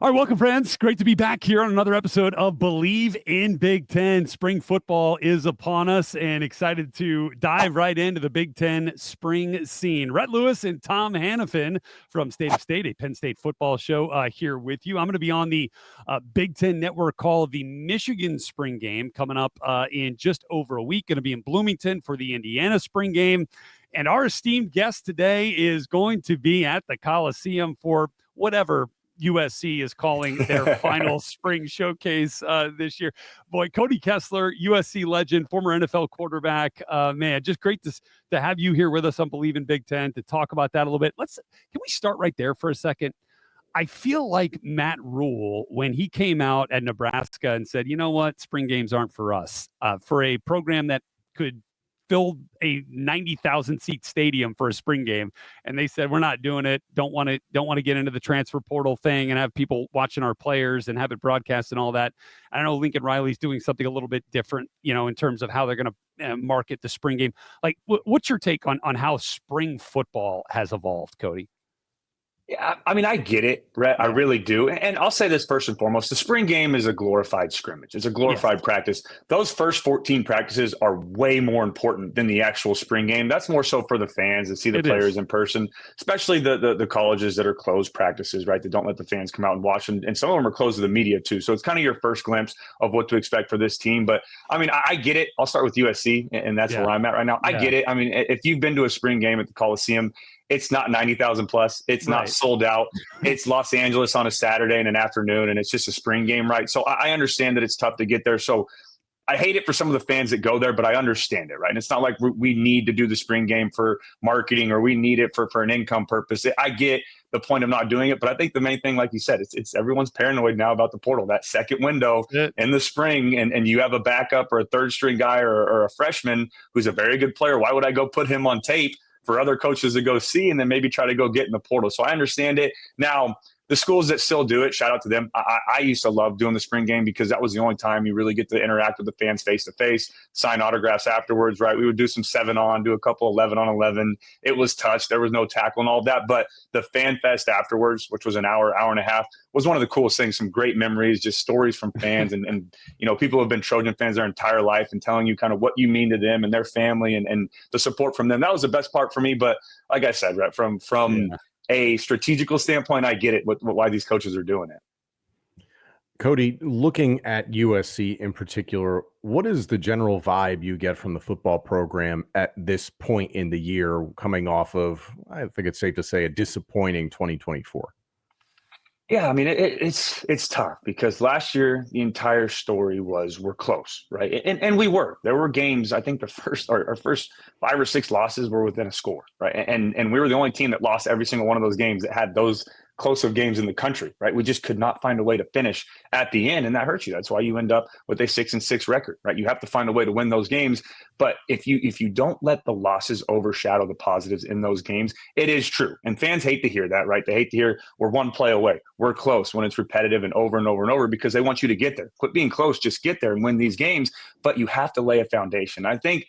All right, welcome, friends. Great to be back here on another episode of Bleav in Big Ten. Spring football is upon us, and excited to dive right into the Big Ten spring scene. Rhett Lewis and Tom Hannifan from State of State, a Penn State football show here with you. I'm going to be on the Big Ten Network call of the Michigan spring game coming up in just over a week. Going to be in Bloomington for the Indiana spring game. And our esteemed guest today is going to be at the Coliseum for whatever USC is calling their final spring showcase this year. Boy, Cody Kessler, USC legend, former NFL quarterback. Man, just great to have you here with us on Bleav in Big Ten to talk about that a little bit. Can we start right there for a second? I feel like Matt Rule, when he came out at Nebraska and said, you know what, spring games aren't for us, for a program that could fill a 90,000 seat stadium for a spring game, and they said we're not doing it. Don't want to get into the transfer portal thing and have people watching our players and have it broadcast and all that. I don't know. Lincoln Riley's doing something a little bit different, in terms of how they're going to market the spring game. Like, what's your take on how spring football has evolved, Cody? Yeah, I mean, I get it, Rhett. I really do. And I'll say this first and foremost. The spring game is a glorified scrimmage. It's a glorified practice. Those first 14 practices are way more important than the actual spring game. That's more so for the fans to see the players in person, especially the colleges that are closed practices, right? That don't let the fans come out and watch. And some of them are closed to the media too. So it's kind of your first glimpse of what to expect for this team. But I mean, I get it. I'll start with USC, and that's where I'm at right now. I get it. I mean, if you've been to a spring game at the Coliseum, it's not 90,000 plus. It's not sold out. It's Los Angeles on a Saturday and an afternoon, and it's just a spring game, right? So I understand that it's tough to get there. So I hate it for some of the fans that go there, but I understand it, right? And it's not like we need to do the spring game for marketing or we need it for an income purpose. I get the point of not doing it, but I think the main thing, like you said, it's everyone's paranoid now about the portal, that second window in the spring, and you have a backup or a third string guy or a freshman who's a very good player. Why would I go put him on tape for other coaches to go see and then maybe try to go get in the portal? So I understand it. Now, the schools that still do it, shout out to them. I used to love doing the spring game because that was the only time you really get to interact with the fans face-to-face, sign autographs afterwards, right? We would do some 7-on, do a couple 11-on-11. It was touch. There was no tackle and all of that. But the Fan Fest afterwards, which was an hour and a half, was one of the coolest things. Some great memories, just stories from fans. and people have been Trojan fans their entire life and telling you kind of what you mean to them and their family and the support from them. That was the best part for me. But like I said, right, from a strategical standpoint, I get it, why these coaches are doing it. Cody, looking at USC in particular, what is the general vibe you get from the football program at this point in the year, coming off of, I think it's safe to say, a disappointing 2024? Yeah, I mean, it's tough because last year the entire story was we're close, right? And we were. There were games, I think our first 5 or 6 losses were within a score, right? And we were the only team that lost every single one of those games that had those close of games in the country, right? We just could not find a way to finish at the end, and that hurts you. That's why you end up with a 6-6 record, right? You have to find a way to win those games. But if you don't let the losses overshadow the positives in those games, it is true. And fans hate to hear that, right? They hate to hear we're one play away, we're close, when it's repetitive and over and over and over, because they want you to get there. Quit being close, just get there and win these games. But you have to lay a foundation. I think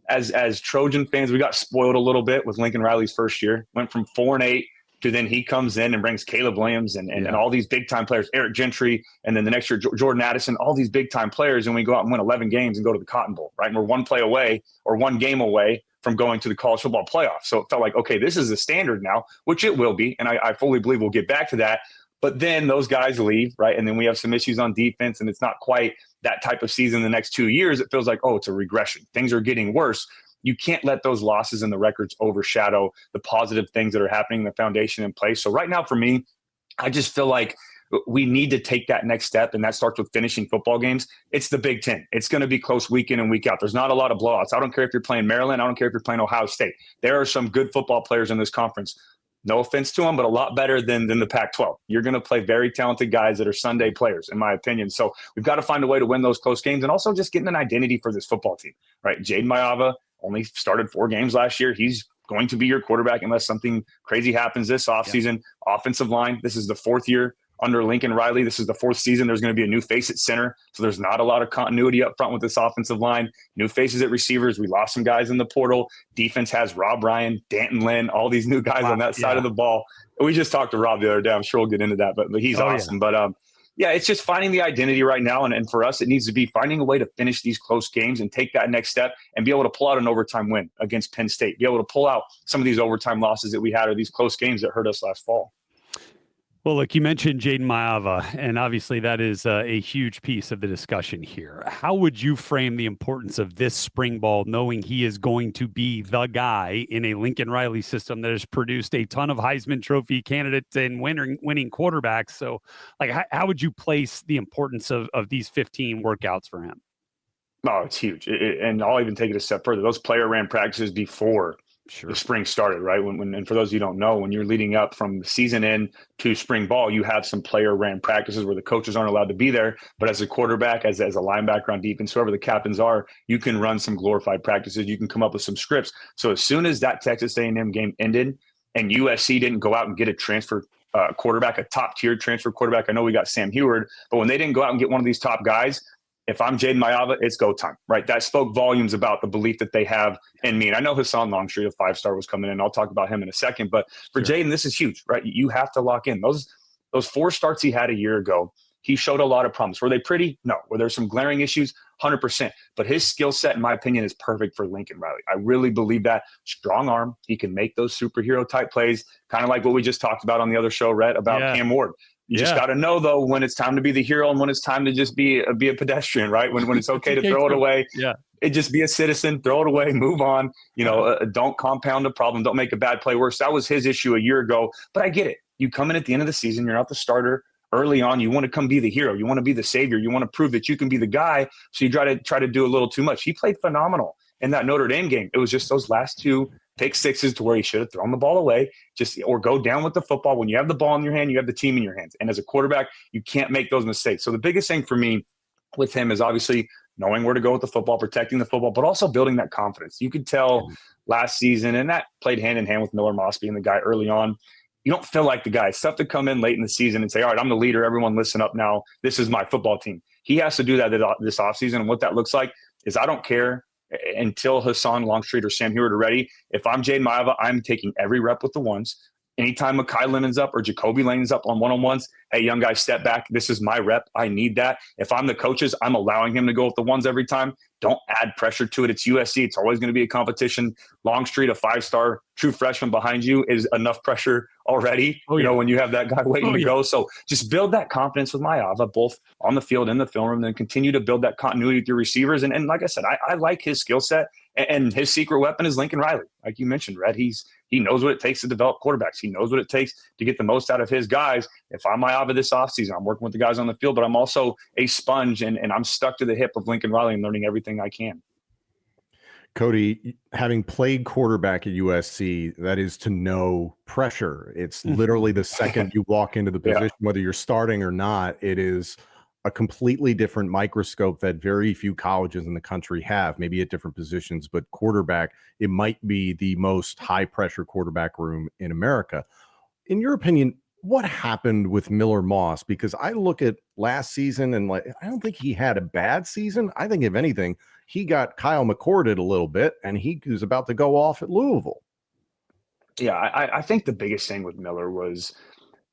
as Trojan fans, we got spoiled a little bit with Lincoln Riley's first year. Went from 4-8 to then he comes in and brings Caleb Williams and all these big-time players, Eric Gentry, and then the next year, Jordan Addison, all these big-time players, and we go out and win 11 games and go to the Cotton Bowl, right? And we're one play away or one game away from going to the college football playoff. So it felt like, okay, this is the standard now, which it will be, and I fully believe we'll get back to that. But then those guys leave, right? And then we have some issues on defense, and it's not quite that type of season the next 2 years. It feels like, oh, it's a regression. Things are getting worse. You can't let those losses and the records overshadow the positive things that are happening, the foundation in place. So right now for me, I just feel like we need to take that next step, and that starts with finishing football games. It's the Big Ten. It's going to be close week in and week out. There's not a lot of blowouts. I don't care if you're playing Maryland. I don't care if you're playing Ohio State. There are some good football players in this conference. No offense to them, but a lot better than the Pac-12. You're going to play very talented guys that are Sunday players, in my opinion. So we've got to find a way to win those close games, and also just getting an identity for this football team, right? Jaden Mayava only started 4 games last year. He's going to be your quarterback unless something crazy happens this offseason. Offensive line, this is the 4th year under Lincoln Riley. This is the 4th season. There's going to be a new face at center. So there's not a lot of continuity up front with this offensive line. New faces at receivers. We lost some guys in the portal. Defense has Rob Ryan, Danton Lynn, all these new guys on that side of the ball. We just talked to Rob the other day. I'm sure we'll get into that, but he's awesome. Yeah. But yeah, it's just finding the identity right now. And for us, it needs to be finding a way to finish these close games and take that next step and be able to pull out an overtime win against Penn State, be able to pull out some of these overtime losses that we had or these close games that hurt us last fall. Well, look, you mentioned Jayden Maiava, and obviously that is a huge piece of the discussion here. How would you frame the importance of this spring ball, knowing he is going to be the guy in a Lincoln Riley system that has produced a ton of Heisman Trophy candidates and winning quarterbacks? So, like, how would you place the importance of these 15 workouts for him? Oh, it's huge. And I'll even take it a step further. Those player ran practices before the spring started, right? And for those of you who don't know, when you're leading up from the season in to spring ball, you have some player ran practices where the coaches aren't allowed to be there. But as a quarterback, as a linebacker on defense, whoever the captains are, you can run some glorified practices. You can come up with some scripts. So as soon as that Texas A&M game ended and USC didn't go out and get a transfer quarterback, a top-tier transfer quarterback, I know we got Sam Heward, but when they didn't go out and get one of these top guys, if I'm Jayden Maiava, it's go time, right? That spoke volumes about the belief that they have in me. And I know Hassan Longstreet, a 5-star, was coming in. I'll talk about him in a second. But for Jayden, this is huge, right? You have to lock in. Those 4 starts he had a year ago, he showed a lot of promise. Were they pretty? No. Were there some glaring issues? 100%. But his skill set, in my opinion, is perfect for Lincoln Riley. I really believe that. Strong arm. He can make those superhero-type plays, kind of like what we just talked about on the other show, Rhett, about Cam Ward. You just got to know, though, when it's time to be the hero and when it's time to just be a pedestrian, right? When it's okay to throw it away, it just be a citizen, throw it away, move on. Don't compound the problem. Don't make a bad play worse. That was his issue a year ago. But I get it. You come in at the end of the season, you're not the starter. Early on, you want to come be the hero. You want to be the savior. You want to prove that you can be the guy. So you try to do a little too much. He played phenomenal in that Notre Dame game. It was just those last 2 pick sixes to where he should have thrown the ball away, or go down with the football. When you have the ball in your hand, you have the team in your hands. And as a quarterback, you can't make those mistakes. So the biggest thing for me with him is obviously knowing where to go with the football, protecting the football, but also building that confidence. You could tell last season, and that played hand in hand with Miller Moss being the guy early on. You don't feel like the guy. It's tough to come in late in the season and say, all right, I'm the leader. Everyone listen up now. This is my football team. He has to do that this offseason. And what that looks like is I don't care until Hassan Longstreet or Sam Heward are ready. If I'm Jayden Maiava, I'm taking every rep with the ones. Anytime Mekhi Lennon's up or Jacoby Lane's up on one-on-ones, hey, young guy, step back. This is my rep. I need that. If I'm the coaches, I'm allowing him to go with the ones every time. Don't add pressure to it. It's USC. It's always going to be a competition. Longstreet, a 5-star true freshman behind you, is enough pressure already, when you have that guy waiting to go. So just build that confidence with Maiava, both on the field and the film room, and then continue to build that continuity with your receivers. And like I said, I like his skill set, and his secret weapon is Lincoln Riley. Like you mentioned, Rhett, he knows what it takes to develop quarterbacks. He knows what it takes to get the most out of his guys. If I'm Maiava this offseason, I'm working with the guys on the field, but I'm also a sponge, and I'm stuck to the hip of Lincoln Riley and learning everything I can. Cody, having played quarterback at USC, that is to know pressure. It's literally the second you walk into the position, whether you're starting or not, it is a completely different microscope that very few colleges in the country have, maybe at different positions, but quarterback, it might be the most high pressure quarterback room in America. In your opinion, what happened with Miller Moss? Because I look at last season and I don't think he had a bad season. I think if anything, he got Kyle McCorded a little bit, and he was about to go off at Louisville. Yeah, I think the biggest thing with Miller was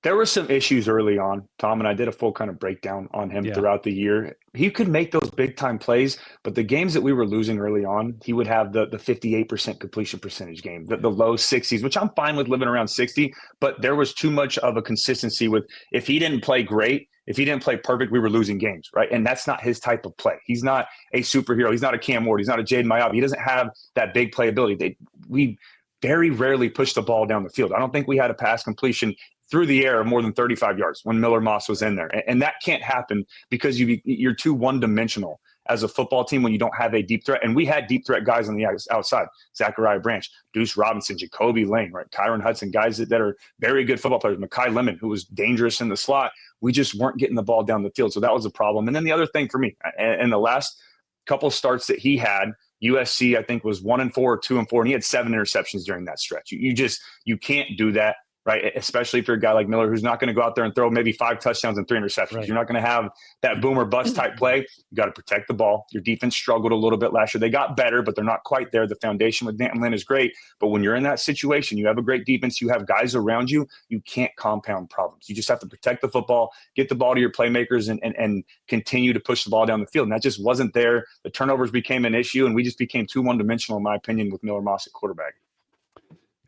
there were some issues early on, Tom, and I did a full kind of breakdown on him throughout the year. He could make those big-time plays, but the games that we were losing early on, he would have the 58% completion percentage game, the low 60s, which I'm fine with living around 60, but there was too much of a consistency with if he didn't play great, if he didn't play perfect, we were losing games, right? And that's not his type of play. He's not a superhero. He's not a Cam Ward. He's not a Jayden Maiava. He doesn't have that big playability. We very rarely push the ball down the field. I don't think we had a pass completion through the air of more than 35 yards when Miller Moss was in there. And that can't happen because you're too one-dimensional as a football team when you don't have a deep threat. And we had deep threat guys on the outside, Zachariah Branch, Deuce Robinson, Jacoby Lane, right? Kyron Hudson, guys that are very good football players. Mekhi Lemon, who was dangerous in the slot. We just weren't getting the ball down the field. So that was a problem. And then the other thing for me, and the last couple of starts that he had, USC, I think, was 1-4 or 2-4, and he had 7 interceptions during that stretch. You can't do that. right? Especially if you're a guy like Miller, who's not going to go out there and throw maybe 5 touchdowns and 3 interceptions. Right. You're not going to have that boom or bust type play. You got to protect the ball. Your defense struggled a little bit last year. They got better, but they're not quite there. The foundation with Danton Lynn is great. But when you're in that situation, you have a great defense, you have guys around you, you can't compound problems. You just have to protect the football, get the ball to your playmakers, and continue to push the ball down the field. And that just wasn't there. The turnovers became an issue, and we just became too one-dimensional, in my opinion, with Miller Moss at quarterback.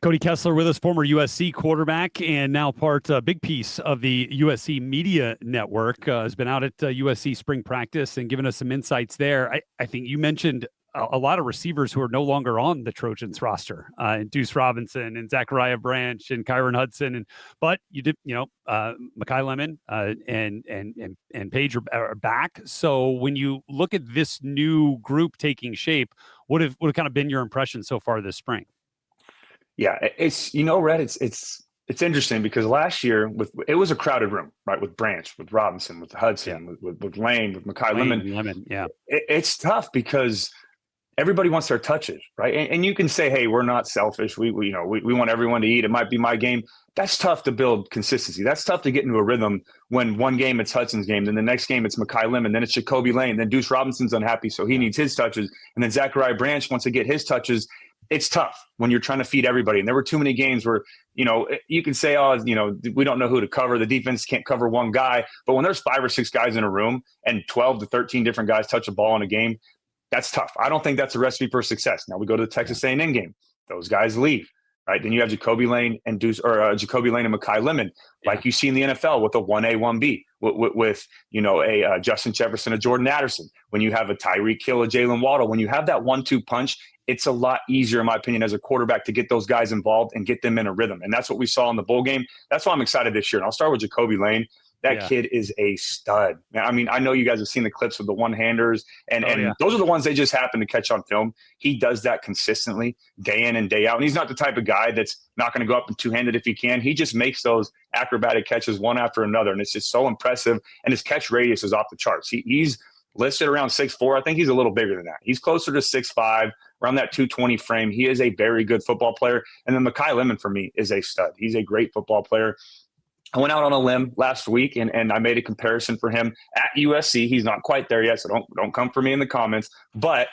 Cody Kessler with us, former USC quarterback, and now big piece of the USC media network, has been out at USC spring practice and given us some insights there. I think you mentioned a lot of receivers who are no longer on the Trojans roster, and Deuce Robinson and Zachariah Branch and Kyron Hudson, but you did, Mekhi Lemon and Page are back. So when you look at this new group taking shape, what have kind of been your impression so far this spring? Yeah, it's, Rhett, it's interesting because last year it was a crowded room, right? With Branch, with Robinson, with Hudson, with Lane, with Mekhi Lemon. Yeah. It's tough because everybody wants their touches, right? And you can say, hey, we're not selfish. We want everyone to eat. It might be my game. That's tough to build consistency. That's tough to get into a rhythm when one game it's Hudson's game, then the next game it's Mekhi Lemon, then it's Jacoby Lane, then Deuce Robinson's unhappy, so he needs his touches, and then Zachariah Branch wants to get his touches. It's tough when you're trying to feed everybody. And there were too many games where, you can say, we don't know who to cover. The defense can't cover one guy. But when there's 5 or 6 guys in a room and 12 to 13 different guys touch a ball in a game, that's tough. I don't think that's a recipe for success. Now we go to the Texas A&M game. Those guys leave, right? Then you have Jacoby Lane and Jacoby Lane and Mekhi Lemon, like you see in the NFL with a 1A, 1B, with a Justin Jefferson, a Jordan Addison. When you have a Tyreek Hill, a Jalen Waddle, when you have that 1-2 punch, it's a lot easier, in my opinion, as a quarterback to get those guys involved and get them in a rhythm. And that's what we saw in the bowl game. That's why I'm excited this year. And I'll start with Jacoby Lane. That kid is a stud. I mean, I know you guys have seen the clips of the one-handers, and those are the ones they just happen to catch on film. He does that consistently, day in and day out. And he's not the type of guy that's not going to go up and two-handed if he can. He just makes those acrobatic catches one after another, and it's just so impressive. And his catch radius is off the charts. He's listed around 6'4". I think he's a little bigger than that. He's closer to 6'5", around that 220 frame. He is a very good football player. And then Mekhi Lemon, for me, is a stud. He's a great football player. I went out on a limb last week, and I made a comparison for him at USC. He's not quite there yet, so don't come for me in the comments. But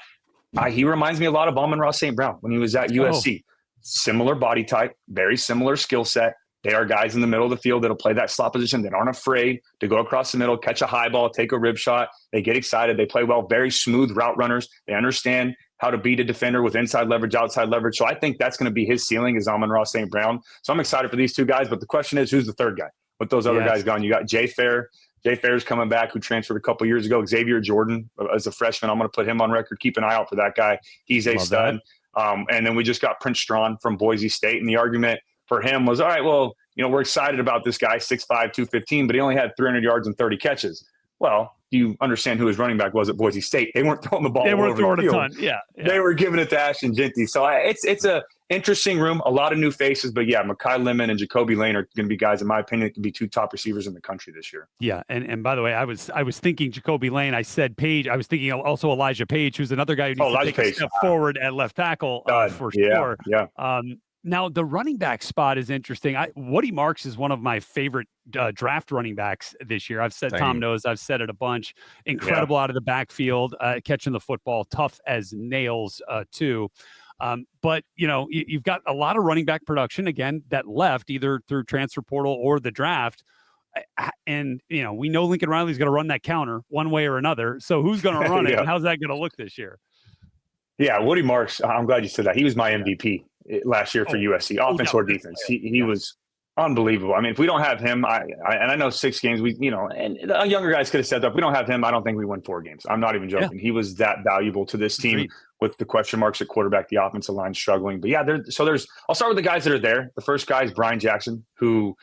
he reminds me a lot of Amon-Ra St. Brown when he was at USC. Similar body type, very similar skill set. They are guys in the middle of the field that'll play that slot position that aren't afraid to go across the middle, catch a high ball, take a rib shot. They get excited. They play well, very smooth route runners. They understand how to beat a defender with inside leverage, outside leverage. So I think that's going to be his ceiling, is Amon-Ra St. Brown. So I'm excited for these two guys. But the question is, who's the third guy? With those other guys gone, you got Jay Fair. Jay Fair's coming back, who transferred a couple years ago. Xavier Jordan as a freshman. I'm going to put him on record. Keep an eye out for that guy. He's a stud. And then we just got Prince Strawn from Boise State. And the argument for him was, all right, well, we're excited about this guy, 6'5", 215, but he only had 300 yards and 30 catches. Well, do you understand who his running back was at Boise State? They weren't throwing the ball They weren't throwing the field. A ton. Yeah. They were giving it to Ashton Jeanty. So it's a interesting room, a lot of new faces. But, Mekhi Lemon and Jacoby Lane are going to be guys, in my opinion, that can be 2 top receivers in the country this year. Yeah, and by the way, I was thinking Jacoby Lane. I said Page. I was thinking also Elijah Page, who's another guy who needs to take a step forward at left tackle for sure. Yeah. Now, the running back spot is interesting. Woody Marks is one of my favorite draft running backs this year. I've said, Tom knows, I've said it a bunch. Incredible out of the backfield, catching the football, tough as nails too. But, you've got a lot of running back production, again, that left either through transfer portal or the draft. And, we know Lincoln Riley's going to run that counter one way or another. So who's going to run it, and how's that going to look this year? Yeah, Woody Marks, I'm glad you said that. He was my MVP last year for USC, offense or defense. He was unbelievable. I mean, if we don't have him, I know 6 games, and the younger guys could have said that. If we don't have him, I don't think we win 4 games. I'm not even joking. Yeah. He was that valuable to this team with the question marks at quarterback, the offensive line struggling. But I'll start with the guys that are there. The first guy is Brian Jackson, who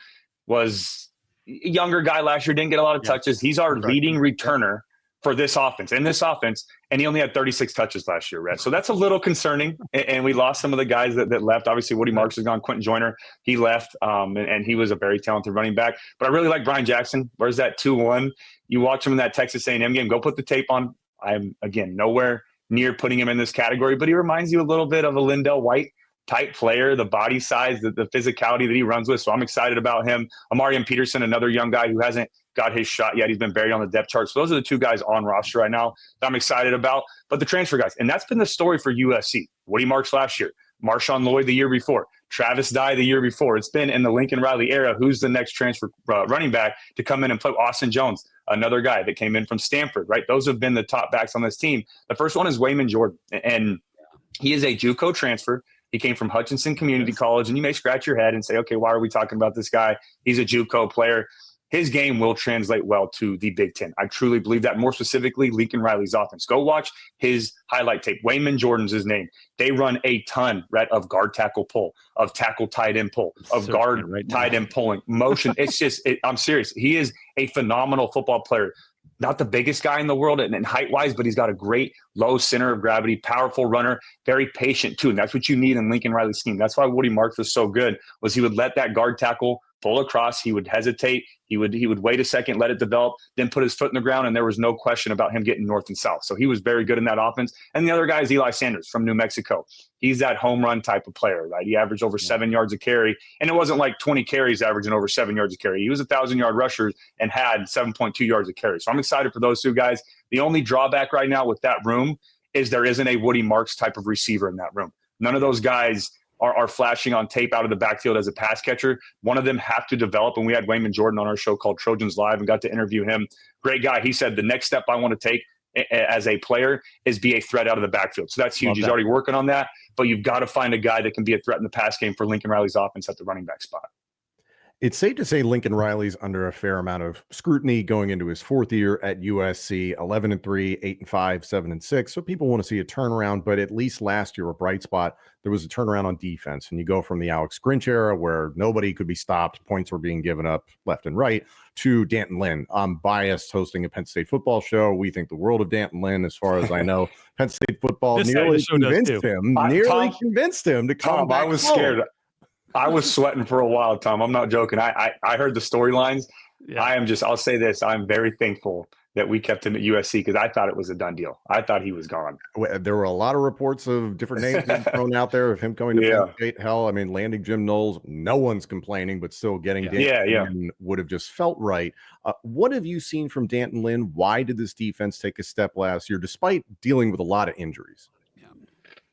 was a younger guy last year, didn't get a lot of touches. He's our leading returner for this offense, and he only had 36 touches last year, Rhett. So that's a little concerning, and we lost some of the guys that left. Obviously, Woody Marks is gone. Quentin Joyner, he left, and he was a very talented running back. But I really like Brian Jackson. Where's that 2-1? You watch him in that Texas A&M game. Go put the tape on. I'm, again, nowhere near putting him in this category, but he reminds you a little bit of a Lindell White type player, the body size, the physicality that he runs with. So I'm excited about him. Amarian Peterson, another young guy who hasn't got his shot yet. He's been buried on the depth chart. So those are the two guys on roster right now that I'm excited about. But the transfer guys, and that's been the story for USC. Woody Marks last year, Marshawn Lloyd the year before, Travis Dye the year before. It's been in the Lincoln Riley era. Who's the next transfer running back to come in and play? Austin Jones, another guy that came in from Stanford, right? Those have been the top backs on this team. The first one is Wayman Jordan, and he is a JUCO transfer. He came from Hutchinson Community College, and you may scratch your head and say, okay, why are we talking about this guy? He's a JUCO player. His game will translate well to the Big Ten. I truly Bleav that. More specifically, Lincoln Riley's offense. Go watch his highlight tape. Wayman Jordan's his name. They run a ton, Rhett, of guard tackle pull, of tackle tight end pull, of guard tight end pulling, motion. It's just, I'm serious. He is a phenomenal football player. Not the biggest guy in the world and height-wise, but he's got a great low center of gravity, powerful runner, very patient too. And that's what you need in Lincoln Riley's scheme. That's why Woody Marks was so good, was he would let that guard tackle pull across. He would hesitate. He would wait a second, let it develop, then put his foot in the ground, and there was no question about him getting north and south. So he was very good in that offense. And the other guy is Eli Sanders from New Mexico. He's that home run type of player, right? He averaged over 7 yards a carry, and it wasn't like 20 carries averaging over 7 yards a carry. He was 1,000-yard rusher and had 7.2 yards a carry. So I'm excited for those two guys. The only drawback right now with that room is there isn't a Woody Marks type of receiver in that room. None of those guys are flashing on tape out of the backfield as a pass catcher. One of them have to develop, and we had Wayman Jordan on our show called Trojans Live and got to interview him. Great guy. He said the next step I want to take as a player is be a threat out of the backfield. So that's huge. He's already working on that, but you've got to find a guy that can be a threat in the pass game for Lincoln Riley's offense at the running back spot. It's safe to say Lincoln Riley's under a fair amount of scrutiny going into his fourth year at USC, 11-3, 8-5, 7-6. So people want to see a turnaround, but at least last year, a bright spot, there was a turnaround on defense. And you go from the Alex Grinch era where nobody could be stopped, points were being given up left and right, to D'Anton Lynn. I'm biased hosting a Penn State football show. We think the world of D'Anton Lynn, as far as I know. Penn State football nearly convinced him to come back. I was scared. I was sweating for a while, Tom. I'm not joking. I heard the storylines. Yeah. I'll say this. I'm very thankful that we kept him at USC because I thought it was a done deal. I thought he was gone. There were a lot of reports of different names being thrown out there of him coming to Penn State. Hell, I mean, landing Jim Knowles, no one's complaining, but still getting D'Anton Lynn would have just felt right. What have you seen from D'Anton Lynn? Why did this defense take a step last year, despite dealing with a lot of injuries?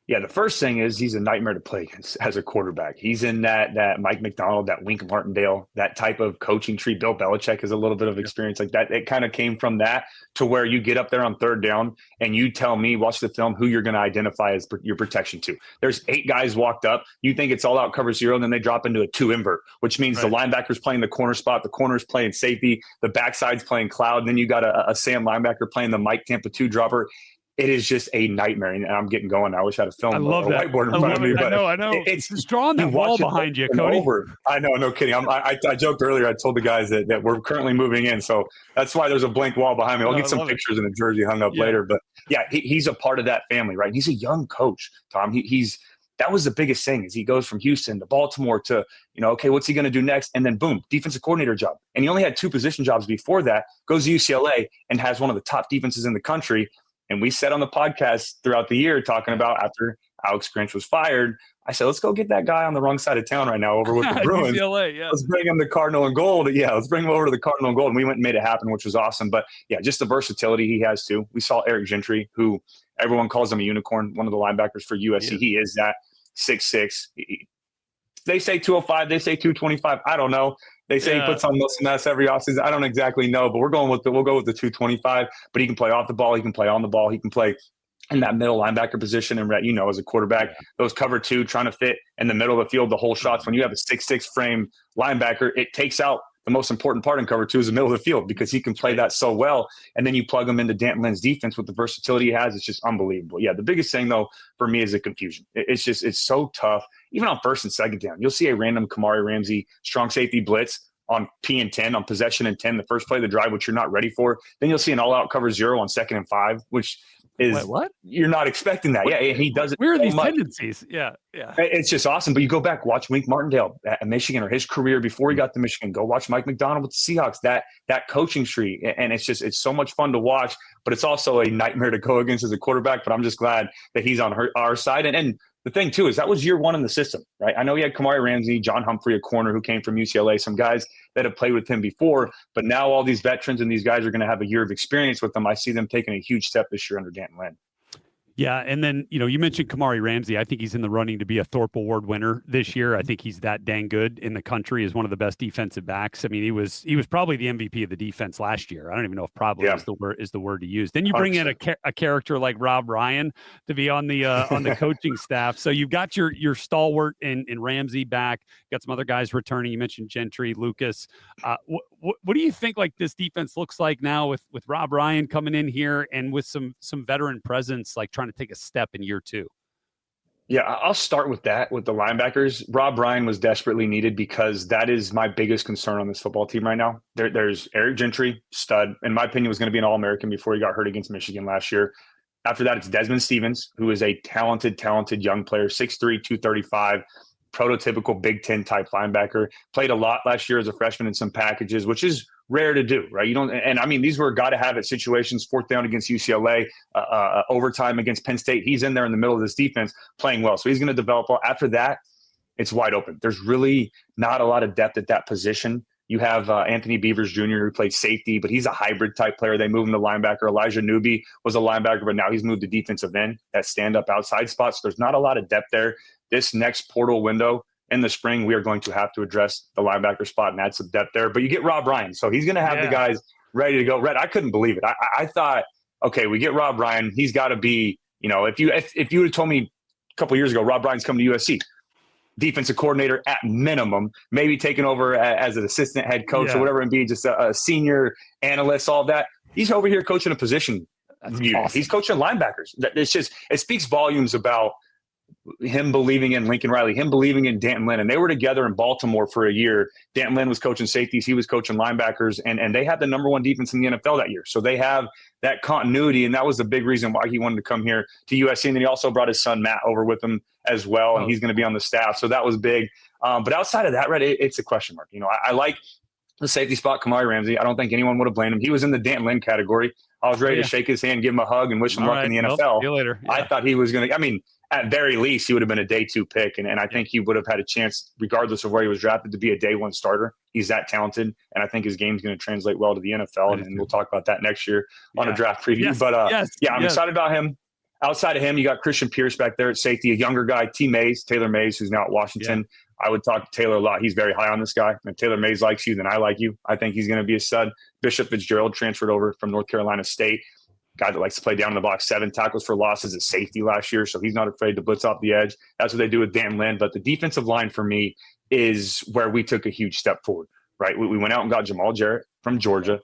Yeah, the first thing is he's a nightmare to play as a quarterback. He's in that Mike McDonald, that Wink Martindale, that type of coaching tree. Bill Belichick has a little bit of experience like that. It kind of came from that to where you get up there on third down and you tell me, watch the film, who you're going to identify as your protection to. There's 8 guys walked up. You think it's all out cover zero, and then they drop into a 2 invert, which means the linebacker's playing the corner spot, the corner's playing safety, the backside's playing cloud, and then you got a Sam linebacker playing the Mike Tampa 2 dropper. It is just a nightmare, and I'm getting going. I wish I had a film. I love that whiteboard in front of me. But I know. It's just drawing that wall behind you, Cody. I know, no kidding. I joked earlier. I told the guys that we're currently moving in, so that's why there's a blank wall behind me. I'll get some pictures in a jersey hung up later. But yeah, he's a part of that family, right? And he's a young coach, Tom. That was the biggest thing is he goes from Houston to Baltimore to, okay, what's he going to do next? And then boom, defensive coordinator job. And he only had 2 position jobs before that, goes to UCLA and has one of the top defenses in the country. And we said on the podcast throughout the year, talking about after Alex Grinch was fired, I said, let's go get that guy on the wrong side of town right now over with the Bruins. UCLA, Let's bring him the Cardinal and Gold. Yeah, let's bring him over to the Cardinal and Gold. And we went and made it happen, which was awesome. But yeah, just the versatility he has too. We saw Eric Gentry, who everyone calls him a unicorn, one of the linebackers for USC. Yeah. He is that 6'6". They say 205, they say 225. I don't know. They say he puts on muscle mass every offseason. I don't exactly know, but we'll go with the 225. But he can play off the ball. He can play on the ball. He can play in that middle linebacker position. And Rhett, as a quarterback, those cover 2 trying to fit in the middle of the field, the whole shots. When you have a 6'6" frame linebacker, it takes out the most important part in cover 2 is the middle of the field because he can play that so well. And then you plug him into D'Anton Lynn's defense with the versatility he has. It's just unbelievable. Yeah, the biggest thing, though, for me is the confusion. It's so tough. Even on first and second down, you'll see a random Kamari Ramsey strong safety blitz on P and 10, on possession and 10, the first play of the drive, which you're not ready for. Then you'll see an all-out cover 0 on 2nd and 5, which is what? You're not expecting that. Yeah, he does it. Where are these tendencies? Yeah. It's just awesome. But you go back, watch Wink Martindale at Michigan or his career before he got to Michigan. Go watch Mike McDonald with the Seahawks, that coaching tree. And it's so much fun to watch, but it's also a nightmare to go against as a quarterback. But I'm just glad that he's on our side. And the thing too is that was year one in the system, right? I know he had Kamari Ramsey, John Humphrey, a corner who came from UCLA, some guys that have played with him before, but now all these veterans and these guys are going to have a year of experience with them. I see them taking a huge step this year under D'Anton Lynn. Yeah, and then, you mentioned Kamari Ramsey. I think he's in the running to be a Thorpe Award winner this year. I think he's that dang good in the country, as one of the best defensive backs. I mean, he was probably the MVP of the defense last year. I don't even know if probably is the word to use. Then you bring 100%. In a character like Rob Ryan to be on the coaching staff. So you've got your stalwart in Ramsey back. You got some other guys returning. You mentioned Gentry, Lucas. What do you think like this defense looks like now with Rob Ryan coming in here and with some veteran presence, like trying to take a step in year two? Yeah, I'll start with that, with the linebackers. Rob Ryan was desperately needed because that is my biggest concern on this football team right now. There's Eric Gentry, stud. In my opinion, was going to be an All-American before he got hurt against Michigan last year. After that, it's Desmond Stevens, who is a talented young player, 6'3", 235, prototypical Big Ten type linebacker. Played a lot last year as a freshman in some packages, which is rare to do, right? You don't, and I mean, these were got to have it situations, fourth down against UCLA, overtime against Penn State. He's in there in the middle of this defense playing well. So he's going to develop well. After that, it's wide open. There's really not a lot of depth at that position. You have Anthony Beavers Jr., who played safety, but he's a hybrid type player. They moved him to linebacker. Elijah Newby was a linebacker, but now he's moved to defensive end, that stand-up outside spot. So there's not a lot of depth there. This next portal window in the spring, we are going to have to address the linebacker spot and add some depth there. But you get Rob Ryan, so he's going to have the guys ready to go. Rhett, I couldn't believe it. I thought, okay, we get Rob Ryan. He's got to be, if you would have told me a couple of years ago, Rob Ryan's coming to USC, defensive coordinator at minimum, maybe taking over as an assistant head coach or whatever, and be just a senior analyst, all of that. He's over here coaching a position. Awesome. He's coaching linebackers. It speaks volumes about him believing in Lincoln Riley, him believing in D'Anton Lynn. And they were together in Baltimore for a year. D'Anton Lynn was coaching safeties. He was coaching linebackers. And they had the number one defense in the NFL that year. So they have that continuity. And that was the big reason why he wanted to come here to USC. And then he also brought his son, Matt, over with him as well. And he's going to be on the staff. So that was big. But outside of that, Rhett, it's a question mark. I like the safety spot, Kamari Ramsey. I don't think anyone would have blamed him. He was in the D'Anton Lynn category. I was ready to shake his hand, give him a hug, and wish him luck in the NFL. See you later. Yeah. I thought he was going to – at very least, he would have been a day 2 pick. And I think he would have had a chance, regardless of where he was drafted, to be a day 1 starter. He's that talented. And I think his game's going to translate well to the NFL. And we'll talk about that next year on a draft preview. Yes. But I'm excited about him. Outside of him, you got Christian Pierce back there at safety, a younger guy, Taylor Mays, who's now at Washington. I would talk to Taylor a lot. He's very high on this guy. If Taylor Mays likes you, then I like you. I think he's going to be a stud. Bishop Fitzgerald transferred over from North Carolina State. Guy that likes to play down in the box, 7 tackles for losses at safety last year, so he's not afraid to blitz off the edge. That's what they do with D'Anton Lynn. But the defensive line for me is where we took a huge step forward, right? We went out and got Jamal Jarrett from Georgia.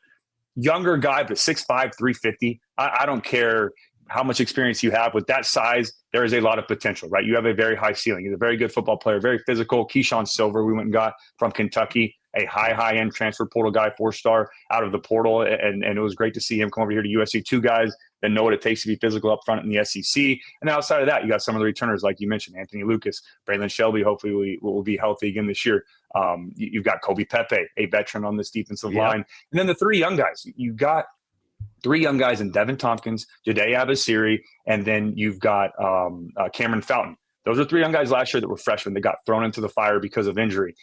Younger guy, but 6'5", 350. I don't care how much experience you have. With that size, there is a lot of potential, right? You have a very high ceiling. He's a very good football player, very physical. Keyshawn Silver, we went and got from Kentucky, a high-end transfer portal guy, 4-star out of the portal. And it was great to see him come over here to USC. 2 guys that know what it takes to be physical up front in the SEC. And then outside of that, you got some of the returners, like you mentioned, Anthony Lucas, Braylon Shelby, hopefully will be healthy again this year. You've got Kobe Pepe, a veteran on this defensive line. And then the 3 young guys. You got 3 young guys in Devin Tompkins, Jade Abasiri, and then you've got Cameron Fountain. Those are 3 young guys last year that were freshmen that got thrown into the fire because of injury.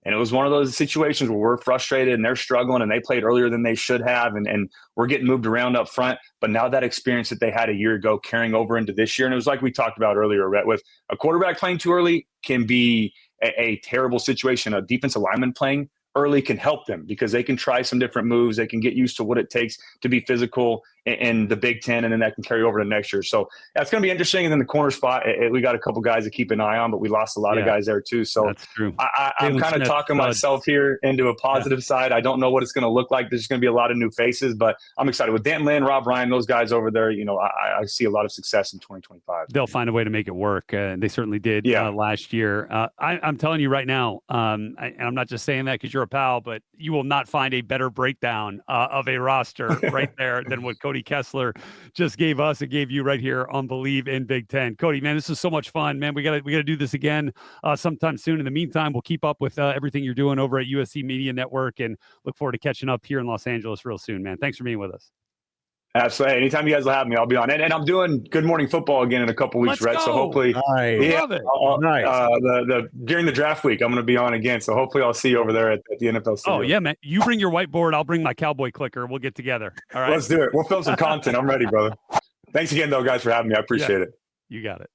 And it was one of those situations where we're frustrated and they're struggling and they played earlier than they should have. And we're getting moved around up front. But now that experience that they had a year ago carrying over into this year. And it was like we talked about earlier, Rhett, with a quarterback playing too early can be a terrible situation. A defensive lineman playing early can help them because they can try some different moves. They can get used to what it takes to be physical in the Big Ten, and then that can carry over to next year. So that's going to be interesting. And then the corner spot, we got a couple guys to keep an eye on, but we lost a lot of guys there too. So that's true. I'm kind of talking myself here into a positive side. I don't know what it's going to look like. There's going to be a lot of new faces, but I'm excited with D'Anton Lynn, Rob Ryan, those guys over there. I see a lot of success in 2025. They'll find a way to make it work. They certainly did last year. I'm telling you right now, and I'm not just saying that because you're a pal, but you will not find a better breakdown of a roster right there than what Cody Kessler just gave us and gave you right here on Bleav in Big Ten. Cody, man, this is so much fun, man. We gotta do this again sometime soon. In the meantime, we'll keep up with everything you're doing over at USC Media Network and look forward to catching up here in Los Angeles real soon, man. Thanks for being with us. Absolutely. Anytime you guys will have me, I'll be on. And I'm doing Good Morning Football again in a couple weeks, Let's Rhett. go. So hopefully, Love it. Nice. During the draft week, I'm going to be on again. So hopefully, I'll see you over there at the NFL studio. Oh yeah, man! You bring your whiteboard, I'll bring my cowboy clicker. We'll get together. All right, Let's do it. We'll film some content. I'm ready, brother. Thanks again, though, guys, for having me. I appreciate it. You got it.